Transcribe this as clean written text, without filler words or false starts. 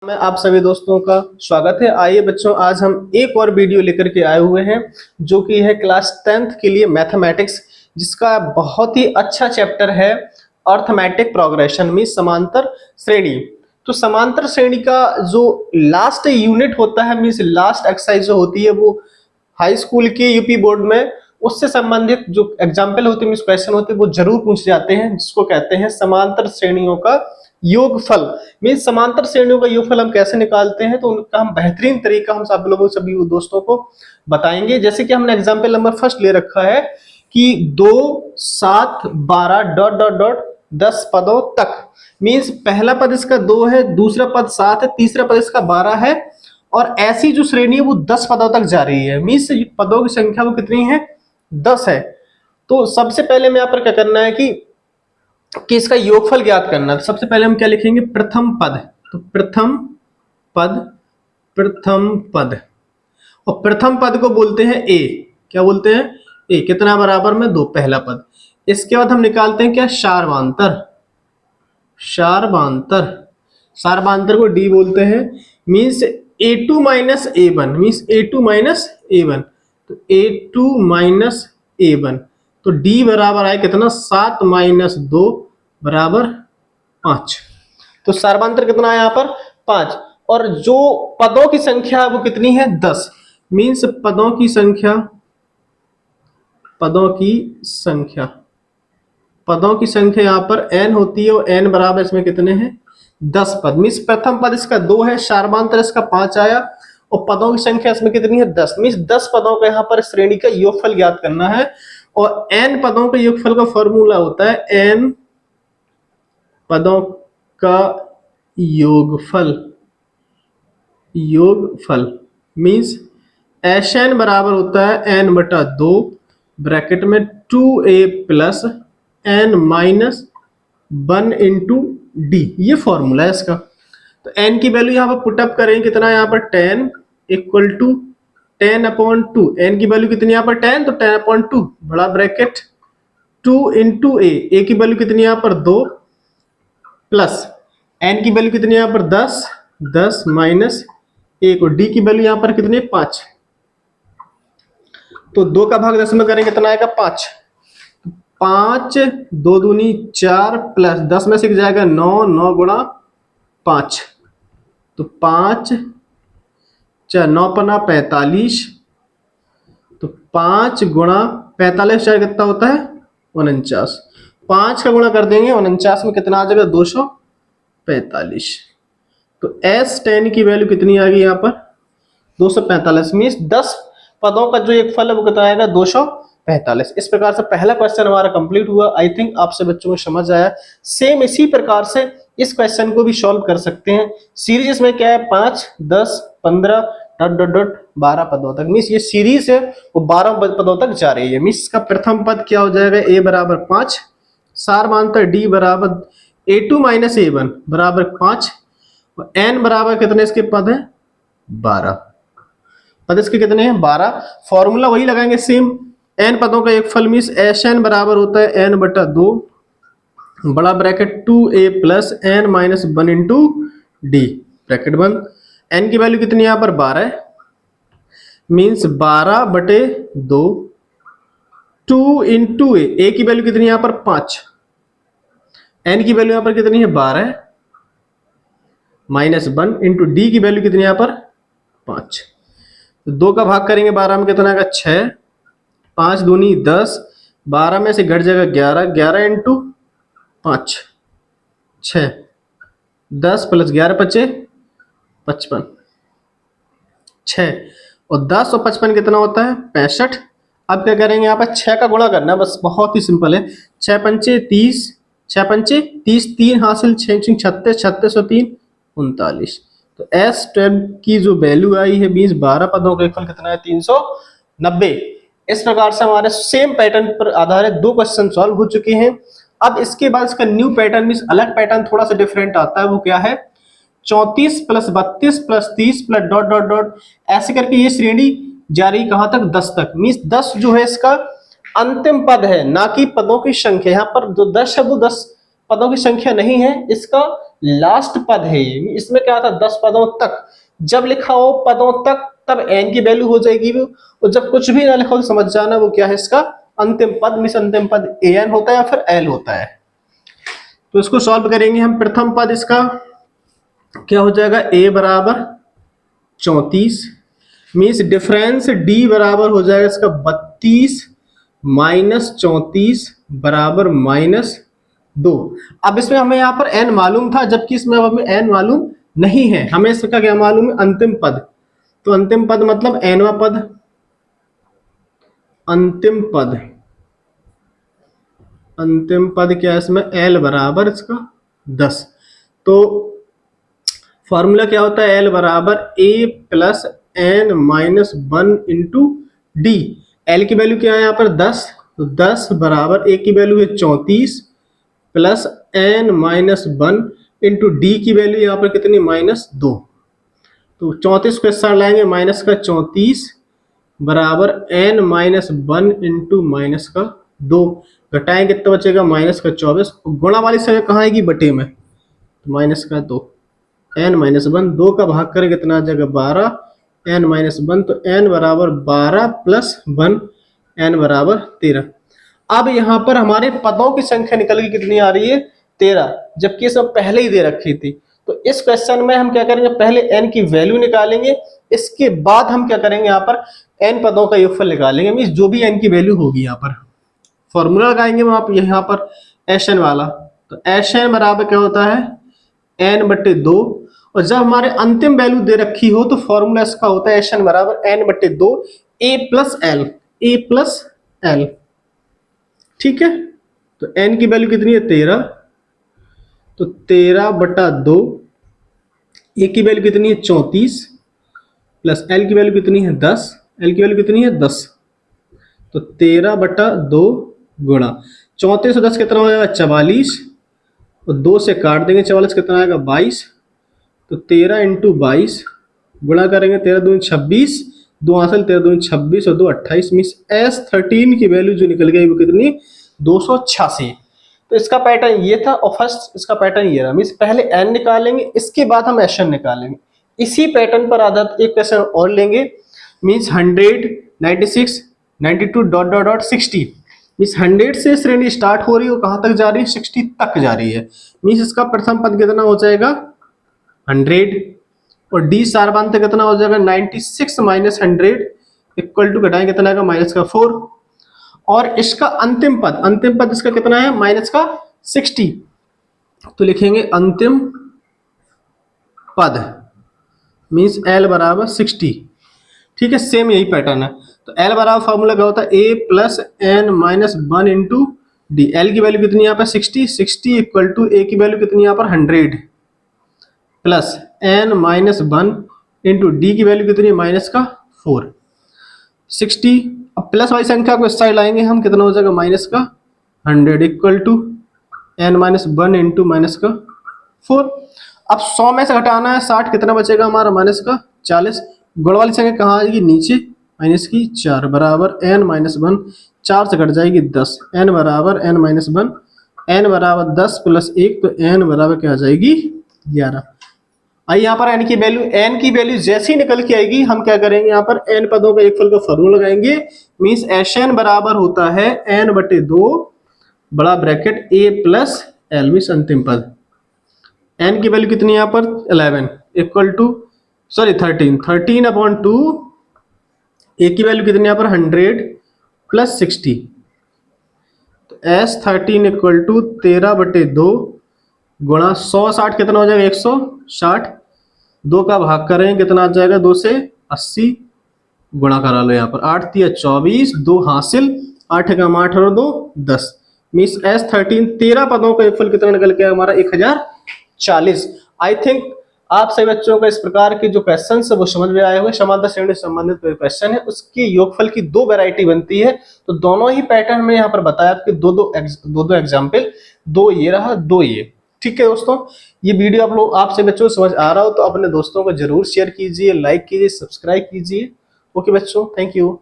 मैं आप सभी दोस्तों का स्वागत है। आइए बच्चों, आज हम एक और वीडियो लेकर के आए हुए हैं जो कि है क्लास 10th के लिए मैथमेटिक्स, जिसका बहुत ही अच्छा चैप्टर है अर्थमेटिक प्रोग्रेशन में समांतर श्रेणी। तो समांतर श्रेणी का जो लास्ट यूनिट होता है, मीन्स लास्ट एक्सरसाइज जो होती है, वो हाई स्कूल के यूपी बोर्ड में उससे संबंधित जो एग्जाम्पल होते हैं, क्वेश्चन होते हैं, वो जरूर पूछ जाते हैं, जिसको कहते हैं समांतर श्रेणियों का योगफल। मीन्स समांतर श्रेणियों का योगफल हम कैसे निकालते हैं, तो उनका हम बेहतरीन तरीका हम सब लोगों सभी दोस्तों को बताएंगे। जैसे कि हमने एग्जाम्पल नंबर फर्स्ट ले रखा है कि 2 7 12 डॉट डॉट डॉट 10 पदों तक। मीन्स पहला पद इसका 2 है, दूसरा पद 7 है, तीसरा पद इसका 12 है, और ऐसी जो श्रेणी है वो 10 पदों तक जा रही है। मीन्स पदों की संख्या वो कितनी है, 10 है। तो सबसे पहले में यहाँ पर क्या करना है कि इसका योगफल ज्ञात करना है। सबसे पहले हम क्या लिखेंगे, प्रथम पद। तो प्रथम पद, और प्रथम पद को बोलते हैं ए। क्या बोलते हैं, ए। कितना बराबर में 2, पहला पद। इसके बाद हम निकालते हैं क्या, सारवांतर को डी बोलते हैं। Means a2 minus a1, means a2 minus a1, तो a2 माइनस a1, तो d बराबर आए कितना, 7 माइनस 2 बराबर 5। तो सारवांतर कितना है यहाँ पर, 5। और जो पदों की संख्या वो कितनी है, 10। मीन्स पदों की संख्या यहाँ पर n होती है, और n बराबर इसमें कितने हैं, 10 पद। मीन्स प्रथम पद इसका 2 है, सारवांतर इसका 5 आया, और पदों की संख्या इसमें कितनी है, 10। मीन्स 10 पदों का यहाँ पर श्रेणी का योगफल ज्ञात करना है। और n पदों के योगफल का फॉर्मूला होता है n पदों का योगफल। मीन्स Sn बराबर होता है n बटा 2 ब्रैकेट में 2a plus n minus 1 into D. ये फॉर्मूला है इसका। तो n की वैल्यू यहाँ पर पुटअप करें, कितना यहाँ पर 10 इक्वल टू 10/2। n की वैल्यू कितनी यहाँ पर 10, तो 10/2 बड़ा ब्रैकेट 2 इंटू ए की वैल्यू कितनी यहाँ पर 2, प्लस n की वैल्यू कितनी यहाँ पर 10 माइनस 1, और d की वैल्यू यहाँ पर कितनी, 5। तो 2 का भाग 10 में करें, कितना आएगा, 5। 5 2 दूनी 4 प्लस 10 में से जाएगा 9, 9 गुणा 5, तो 5 4 9 पना 45, तो 5 गुणा 45 चार कितना होता है, 49। 5 का गुणा कर देंगे 49 में, कितना आ जाएगा, 245। तो S10 की वैल्यू कितनी आ गई यहाँ पर, 245। मीन्स 10 पदों का जो एक फल है वो कितना आएगा, 245। इस प्रकार से पहला क्वेश्चन हमारा कंप्लीट हुआ। आई थिंक आपसे बच्चों को समझ आया। सेम इसी प्रकार से इस क्वेश्चन को भी सॉल्व कर सकते हैं। सीरीज में क्या है, 5 10 15 डॉट डॉट डॉट 12 पदों तक। मीन्स ये सीरीज है वो 12 पदों तक जा रही है। मीन्स इसका प्रथम पद क्या हो जाएगा, a बराबर 5, सारवांतर d बराबर a2 माइनस a1 बराबर 5, और n बराबर कितने इसके पद है, 12 पद इसके कितने हैं, 12। फॉर्मूला वही लगाएंगे सेम, n पदों का एक फल। मीन्स Sn बराबर होता है n बटा 2 बड़ा bracket 2a plus n minus 1 into D bracket बंद। n की वैल्यू कितनी यहाँ पर 12 है। मीन्स 12 बटे 2 2 इंटू a की वैल्यू कितनी यहाँ पर 5, n की वैल्यू यहाँ पर कितनी है 12 माइनस 1 इंटू डी की वैल्यू कितनी यहाँ पर 5। तो 2 का भाग करेंगे 12 में, कितना आएगा 6, 5 दूनी 10, 12 में से घट जाएगा 11, 11 इंटू 5 6, 10 प्लस 11 बचे 55, 6 और 10 और 55 कितना होता है, 65। अब क्या करेंगे, यहाँ पर 6 का गुणा करना है, बस बहुत ही सिंपल है। 6 पंचे 30, 6 पंचे 30, 3 हासिल 6 36, 36 और 3 39। तो S10 की जो वैल्यू आई है 12 पदों का फल कितना है, 390। इस प्रकार से हमारे सेम पैटर्न पर आधारित 2 क्वेश्चन सॉल्व हो चुके हैं। अब इसके बाद इसका न्यू पैटर्न, मींस अलग पैटर्न थोड़ा सा डिफरेंट आता है। वो क्या है, 34 plus 32 plus 30 plus dot dot dot, ऐसे करके ये श्रेणी जा रही कहां तक, 10 तक। मींस 10 जो है इसका अंतिम पद है, ना कि पदों की संख्या। यहाँ पर जो 10 है वो 10 पदों की संख्या नहीं है, इसका लास्ट पद है ये, इसमें क्या था 10 पदों तक, जब लिखा हो पदों तक तब n की वैल्यू हो जाएगी वो, और जब कुछ भी ना लिखा हो तो समझ जाना वो क्या है इसका अंतिम पद, मिस अंतिम पद an होता है या फिर l होता है। तो इसको सॉल्व करेंगे हम। प्रथम पद इसका क्या हो जाएगा, a बराबर 34, मीन्स डिफरेंस d बराबर हो जाएगा इसका 32 माइनस 34 बराबर -2। अब इसमें हमें यहाँ पर n मालूम था, जबकि इसमें अब हमें n मालूम नहीं है, हमें इसका क्या मालूम है, अंतिम पद। तो अंतिम पद मतलब nवां पद, अंतिम पद, अंतिम पद क्या है इसमें, l बराबर इसका 10। तो फॉर्मूला क्या होता है, l बराबर a plus n minus 1 into D. L की वैल्यू क्या है यहाँ पर 10, तो 10 बराबर a की वैल्यू है 34 plus n minus 1 into D की वैल्यू यहाँ पर कितनी, -2। तो 34 को इस साइड लाएंगे, माइनस का 34 बराबर n माइनस 1 इंटू -2, घटाएंगे कितना बचेगा, -24। गुणा वाली संख्या कहाँ आएगी, बटे में, तो -2, n माइनस 1, 2 का भाग करें कितना आ जाएगा 12, n माइनस 1, तो n बराबर 12 प्लस 1, n बराबर 13। अब यहाँ पर हमारे पदों की संख्या निकल के कितनी आ रही है, 13, जबकि ये सब पहले ही दे रखी थी। तो इस क्वेश्चन में हम क्या करेंगे, पहले n की वैल्यू निकालेंगे, इसके बाद हम क्या करेंगे, यहाँ पर n पदों का योगफल निकालेंगे, मीन्स जो भी n की वैल्यू होगी यहाँ पर फॉर्मूला लगाएंगे वहां पर यहाँ पर Sn वाला। तो Sn बराबर क्या होता है, n/2, और जब हमारे अंतिम वैल्यू दे रखी हो तो फॉर्मूला इसका होता है Sn बराबर n/2 a plus L, a plus L, ठीक है। तो n की वैल्यू कितनी है 13, तो 13/2, a की वैल्यू कितनी है 34 प्लस l की वैल्यू कितनी है 10, l की वैल्यू कितनी है 10, तो 13/2 गुणा 34 से 10 कितना हो जाएगा 44, और 2 से काट देंगे 44 कितना आएगा 22, तो 13 इंटू 22 गुणा करेंगे 13 दूनी 26, 2 हासिल 13 दूनी 26 और 2 28, मीन्स S13 की वैल्यू जो निकल गई वो कितनी 286। तो इसका पैटर्न ये था और फर्स्ट इसका पैटर्न ये रहा, मीन्स पहले n निकालेंगे इसके बाद हम Sn निकालेंगे। इसी पैटर्न पर आधारित एक क्वेश्चन और लेंगे, means 100, 96, 92 dot dot dot 60, means 100 से श्रेणी स्टार्ट हो रही है, कहाँ तक जा रही है 60 तक जा रही है, मीन्स इसका प्रथम पद कितना हो जाएगा 100, और डी सारबांत कितना हो जाएगा 96 माइनस 100 इक्वल टू घटाएं कितना आएगा -4, और इसका अंतिम पद इसका कितना है -60। तो लिखेंगे अंतिम पद मीन्स एल बराबर 60, ठीक है। सेम यही पैटर्न है। तो एल बराबर फॉर्मूला क्या होता है, a plus n minus 1 into D. L की वैल्यू कितनी यहाँ पर 60 इक्वल टू a की वैल्यू कितनी यहाँ पर 100 plus n minus 1 into D की वैल्यू कितनी है -4, 60। अब प्लस वाली संख्या को इस साइड लाएंगे हम, कितना हो जाएगा -100 equal to n minus 1 into -4। अब 100 में से घटाना है 60, कितना बचेगा हमारा -40। गुण वाली संख्या कहाँ आएगी, नीचे, -4 बराबर n माइनस 1, 4 से घट जाएगी 10, n बराबर n माइनस 1, n बराबर 10 प्लस 1, तो n बराबर क्या आ जाएगी 11। आइए यहाँ पर n की वैल्यू जैसी निकल के आएगी हम क्या करेंगे, यहाँ पर n पदों का योगफल का फॉर्मूला लगाएंगे, मींस Sn बराबर होता है n/2 बड़ा bracket a plus L, means अंतिम पद। n की वैल्यू कितनी यहाँ पर 11 इक्वल टू 13/2, a की वैल्यू कितनी यहाँ पर 100 प्लस 60, तो S13 इक्वल टू 13/2 गुणा 160 कितना हो जाएगा 160, 2 का भाग करें कितना आ जाएगा 2 से 80 गुणा करा लो, यहाँ पर 8 × 24, 2 हासिल, 8 का 8 और 2 10, मीन्स S13 13 पदों का योगफल कितना निकल के हमारा 1040। आई थिंक आप सभी बच्चों को इस प्रकार के जो क्वेश्चन है वो समझ में आए हुए। समांतर श्रेणी से संबंधित क्वेश्चन है, उसकी योगफल की 2 वैरायटी बनती है, तो दोनों ही पैटर्न में यहाँ पर बताया आपके दो एग्जाम्पल, 2 ये रहा 2 ये, ठीक है दोस्तों। ये वीडियो आप सभी बच्चों को समझ आ रहा हो तो अपने दोस्तों को जरूर शेयर कीजिए, लाइक कीजिए, सब्सक्राइब कीजिए। ओके बच्चों, थैंक यू।